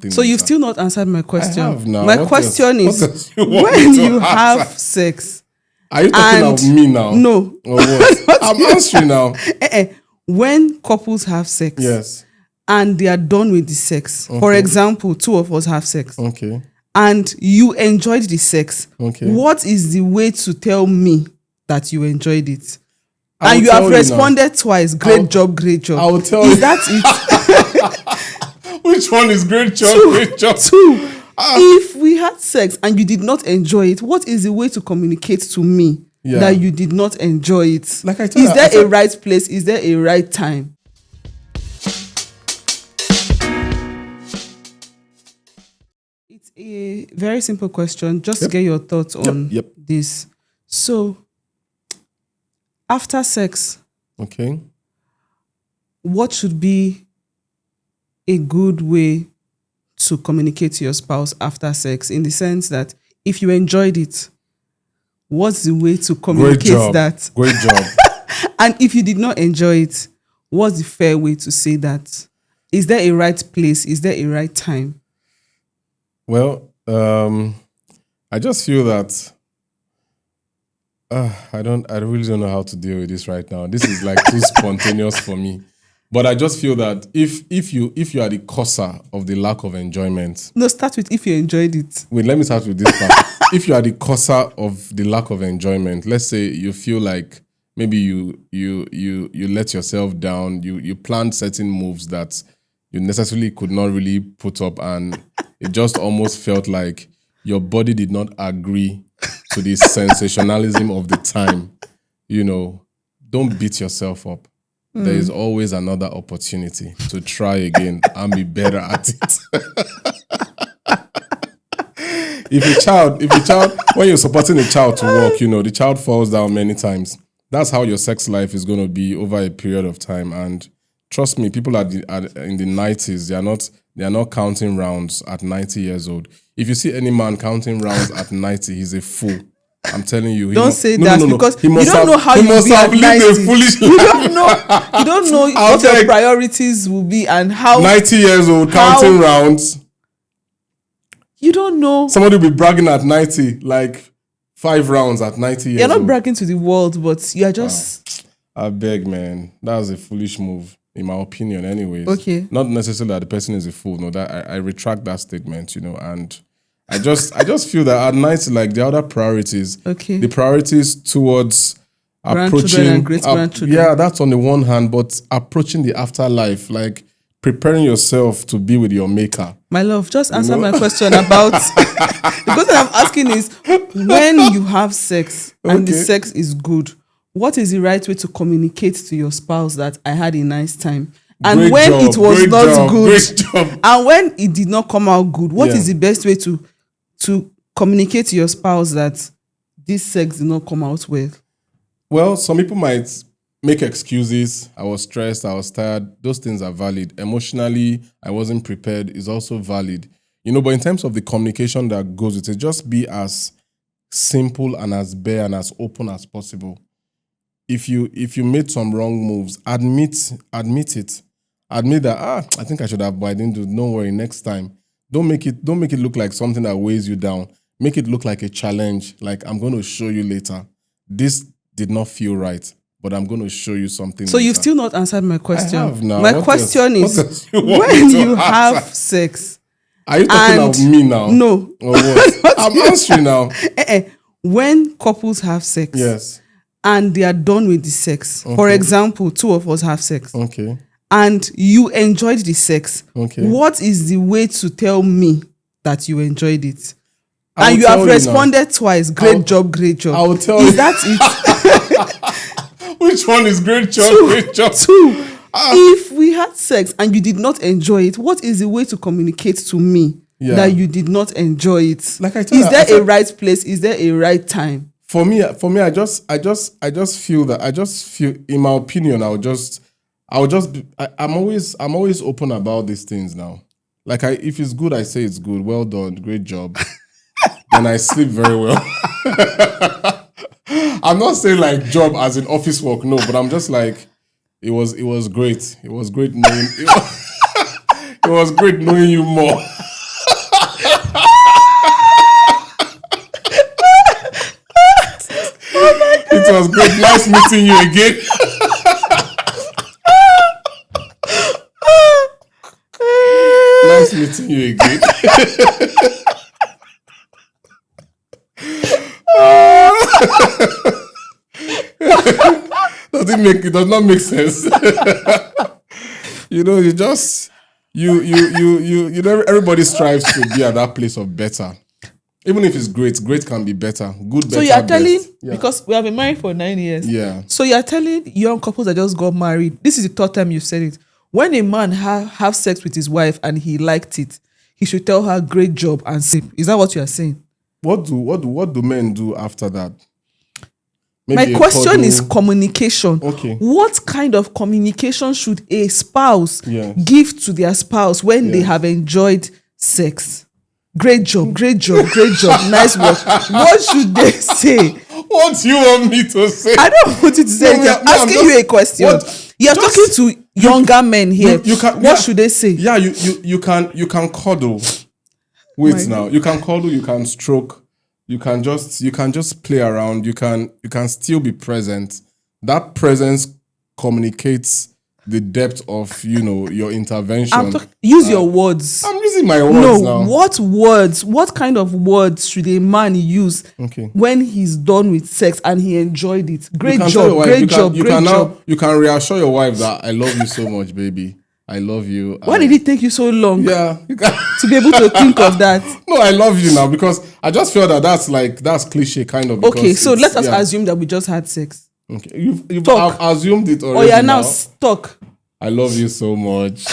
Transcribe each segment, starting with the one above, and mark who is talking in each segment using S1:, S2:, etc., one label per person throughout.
S1: something.
S2: So
S1: later.
S2: you've still not answered my question.
S1: I have now.
S2: My
S1: What
S2: question
S1: else?
S2: is,
S1: What else you want
S2: when
S1: me to
S2: you have
S1: answer?
S2: sex,
S1: Are you talking
S2: and-
S1: of me now?
S2: No.
S1: Or what? I'm answering now.
S2: when couples have sex,
S1: Yes.
S2: and they are done with the sex, for example, two of us have sex,
S1: Okay.
S2: and you enjoyed the sex,
S1: Okay.
S2: what is the way to tell me that you enjoyed it?
S1: I
S2: And
S1: will
S2: you have
S1: tell you now.
S2: responded twice. Great job, great job.
S1: I will tell
S2: Is
S1: you.
S2: that it?
S1: Which one is great job? Great job.
S2: Two. If we had sex and you did not enjoy it, what is the way to communicate to me that you did not enjoy it?
S1: Like I told
S2: is
S1: her,
S2: there a right place? Is there a right time? It's a very simple question. Just to get your thoughts on this. So, after sex,
S1: Okay.
S2: what should be a good way to communicate to your spouse after sex, in the sense that if you enjoyed it, what's the way to communicate that?
S1: Great job.
S2: And if you did not enjoy it, what's the fair way to say that? Is there a right place? Is there a right time?
S1: Well, I just feel that I really don't know how to deal with this right now. This is like too spontaneous for me. But I just feel that if you are the causer of the lack of enjoyment.
S2: No, start with if you enjoyed it.
S1: Wait, let me start with this part. If you are the causer of the lack of enjoyment, let's say you feel like maybe you let yourself down, you planned certain moves that you necessarily could not really put up, and it just almost felt like your body did not agree to the sensationalism of the time. You know, don't beat yourself up. There is always another opportunity to try again and be better at it. If a child, when you're supporting a child to walk, you know, the child falls down many times. That's how your sex life is going to be over a period of time. And trust me, people in the 90s, they are not counting rounds at 90 years old. If you see any man counting rounds at 90, he's a fool. I'm telling you.
S2: Don't say that because you don't know how
S1: he
S2: you
S1: must
S2: be
S1: have
S2: at
S1: lived
S2: 90.
S1: a foolish
S2: You
S1: life.
S2: don't know what your priorities will be and how
S1: 90 years old counting rounds.
S2: You don't know.
S1: Somebody will be bragging at 90, like 5 rounds at 90 years
S2: You're not
S1: old.
S2: bragging to the world, but you are just...
S1: I beg, man. That was a foolish move, in my opinion, anyways.
S2: Okay.
S1: Not necessarily that the person is a fool. No, that I retract that statement, you know, and I just feel that at night, like the other priorities, the priorities towards approaching
S2: and great-grandchildren.
S1: Yeah, that's on the one hand, but approaching the afterlife, like preparing yourself to be with your maker.
S2: My love, just answer my question about the question I'm asking is, when you have sex and the sex is good, what is the right way to communicate to your spouse that I had a nice time? And
S1: Great
S2: when
S1: job,
S2: it was not
S1: great job.
S2: good, and when it did not come out good, what is the best way to communicate to your spouse that this sex did not come out well?
S1: Well, some people might make excuses. I was stressed, I was tired. Those things are valid. Emotionally, I wasn't prepared is also valid. You know, but in terms of the communication that goes with it, just be as simple and as bare and as open as possible. If you made some wrong moves, admit it. Admit that, I think I should have, but I didn't do it. Don't worry, next time. Don't make it look like something that weighs you down. Make it look like a challenge. Like, I'm going to show you later. This did not feel right, but I'm going to show you something
S2: So
S1: later.
S2: you've still not answered my question.
S1: I have now.
S2: My question is, when you have sex...
S1: Are you talking of me now?
S2: No.
S1: Or what? I'm answering now.
S2: When couples have sex...
S1: Yes.
S2: And they are done with the sex. For example, two of us have sex.
S1: Okay.
S2: And you enjoyed the sex.
S1: Okay.
S2: What is the way to tell me that you enjoyed it? And you have responded twice. Great job, great job.
S1: I will tell
S2: you.
S1: Is
S2: that
S1: it? Which one is great job, great job?
S2: Two. If we had sex and you did not enjoy it, what is the way to communicate to me that you did not enjoy it?
S1: Like I told
S2: Is there a right place? Is there a right time?
S1: For me, I just feel that in my opinion, I'm always open about these things now. Like if it's good, I say it's good. Well done, great job. And I sleep very well. I'm not saying like job as in office work, no, but I'm just like, it was great. It was great knowing it was great knowing you more. It was great. Nice meeting you again. Nice meeting you again. It does not make sense. You just everybody strives to be at that place of better. Even if it's great can be better. Good, better.
S2: So you are telling,
S1: best. Yeah.
S2: because we have been married for 9 years.
S1: Yeah.
S2: So you are telling young couples that just got married, this is the third time you've said it. When a man have sex with his wife and he liked it, he should tell her great job and say, is that what you are saying?
S1: What do men do after that?
S2: My question is communication.
S1: Okay.
S2: What kind of communication should a spouse
S1: Yes.
S2: give to their spouse when they have enjoyed sex? Great job, nice work. What should they say?
S1: What do you want me to say?
S2: I don't want you to say it. I'm asking you a question. You're talking to younger men here. What should they say?
S1: Yeah, you can cuddle. Wait now. You can cuddle, you can stroke. You can just play around. You can still be present. That presence communicates the depth of your intervention.
S2: Use your words.
S1: I'm using my words now.
S2: What words? What kind of words should a man use when he's done with sex and he enjoyed it? Great job.
S1: You can reassure your wife that I love you so much, baby. I love you.
S2: Why did it take you so long?
S1: Yeah,
S2: to be able to think of that.
S1: No, I love you now because I just feel that that's cliche kind of.
S2: Okay, so let us assume that we just had sex.
S1: Okay, you've assumed it already.
S2: Oh yeah, now talk.
S1: I love you so much.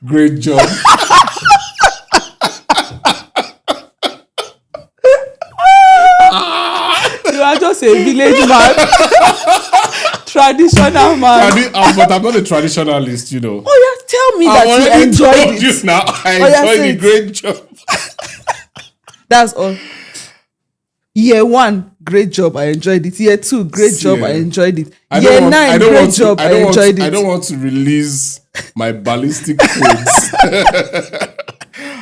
S1: Great job.
S2: You are just a village man. Traditional man.
S1: But I'm not a traditionalist,
S2: Oh yeah, tell me that you enjoyed it.
S1: Now. I enjoyed the great job.
S2: That's all. Year 1, great job, I enjoyed it. Year 2, great job, I enjoyed it. Year 9, great job, I enjoyed it.
S1: I don't want to release my ballistic codes.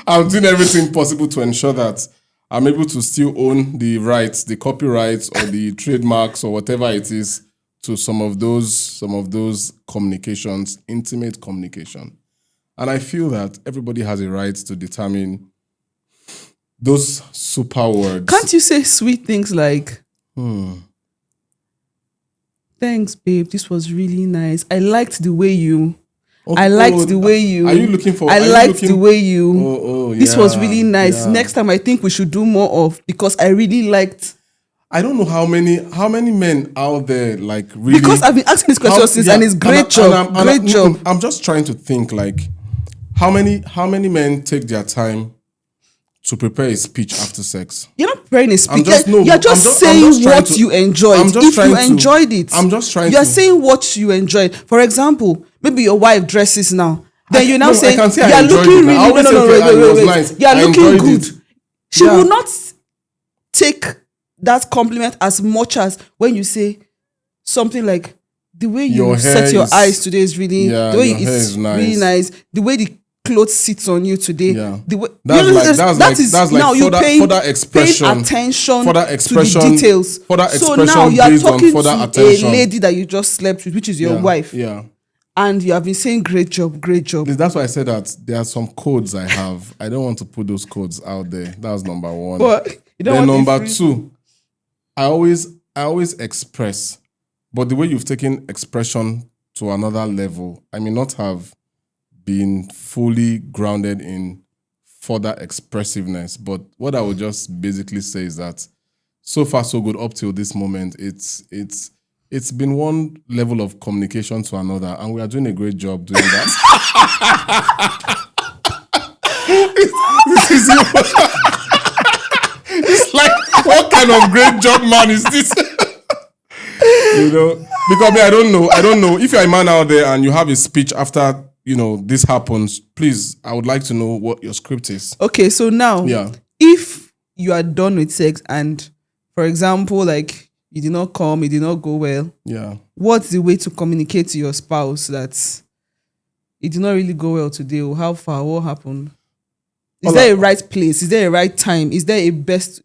S1: I'm doing everything possible to ensure that I'm able to still own the rights, the copyrights or the trademarks or whatever it is to some of those communications, intimate communication. And I feel that everybody has a right to determine those super words.
S2: Can't you say sweet things like, thanks, babe, this was really nice. I liked the way you... I liked the way you...
S1: Are you looking for...
S2: I liked the way you...
S1: Oh,
S2: this was really nice. Yeah. Next time, I think we should do more of, because I really liked...
S1: I don't know how many men out there like really...
S2: Because I've been asking this question since, and it's great job. Great job.
S1: I'm just trying to think like, how many men take their time to prepare a speech after sex? You're
S2: not preparing a speech. You're just saying what you enjoyed. If you enjoyed it,
S1: I'm just trying.
S2: You're saying what you enjoyed. For example, maybe your wife dresses now. Then you now say you're looking really. No. You're looking good. She will not take that compliment as much as when you say something like, the way you set your eyes today is really, the way it's really nice. The way the clothes sits on you today. Yeah. The way, that's like further expression, paying attention to the details. So now you are talking to a lady that you just slept with, which is your wife.
S1: Yeah.
S2: And you have been saying great job.
S1: That's why I said that there are some codes I have. I don't want to put those codes out there. That was number one.
S2: But
S1: then number two, I always express, but the way you've taken expression to another level, I may not have been fully grounded in further expressiveness. But what I would just basically say is that so far so good up till this moment. It's been one level of communication to another, and we are doing a great job doing that. It's like, what kind of great job man is this? Because I don't know. If you're a man out there and you have a speech after, this happens, please, I would like to know what your script is.
S2: Okay, so now, if you are done with sex and, for example, like, you did not come, it did not go well.
S1: Yeah.
S2: What's the way to communicate to your spouse that it did not really go well today? Or how far? What happened? Is there a right place? Is there a right time? Is there a best?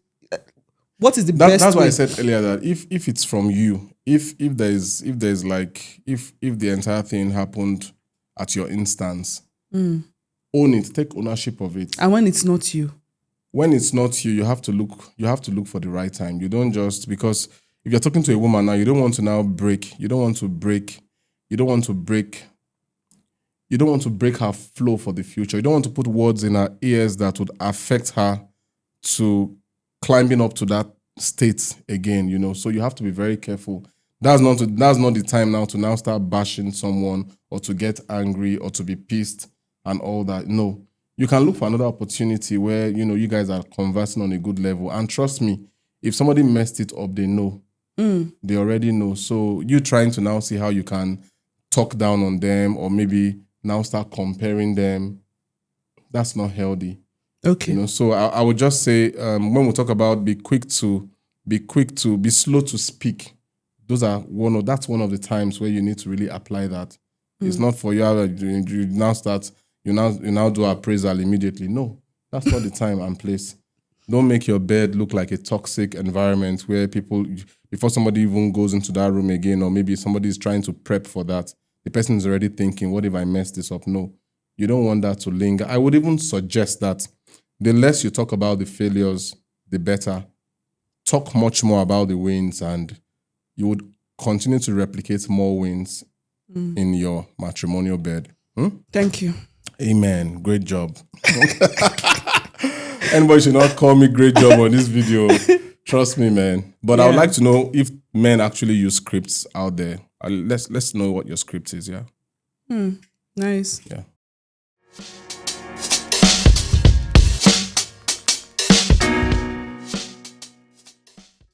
S2: What is the best
S1: That's why
S2: way?
S1: I said earlier that if it's from you, if the entire thing happened at your instance, own it, take ownership of it.
S2: And when it's not you?
S1: When it's not you, you have to look for the right time. You don't just, because if you're talking to a woman now, you don't want to break her flow for the future. You don't want to put words in her ears that would affect her to climbing up to that state again, So you have to be very careful. That's not the time now to now start bashing someone or to get angry or to be pissed and all that. No. You can look for another opportunity where, you guys are conversing on a good level. And trust me, if somebody messed it up, they know. They already know. So you trying to now see how you can talk down on them or maybe now start comparing them, that's not healthy.
S2: Okay.
S1: So I would just say, when we talk about be slow to speak, that's one of the times where you need to really apply that. It's not for you now do appraisal immediately. No, that's not the time and place. Don't make your bed look like a toxic environment where people, before somebody even goes into that room again, or maybe somebody is trying to prep for that, the person is already thinking, what if I mess this up? No, you don't want that to linger. I would even suggest that the less you talk about the failures, the better. Talk much more about the wins, and you would continue to replicate more wins in your matrimonial bed.
S2: Thank you.
S1: Amen. Great job. Anybody should not call me great job on this video. Trust me, man. But I would like to know if men actually use scripts out there. Let's know what your script is, yeah?
S2: Nice.
S1: Yeah.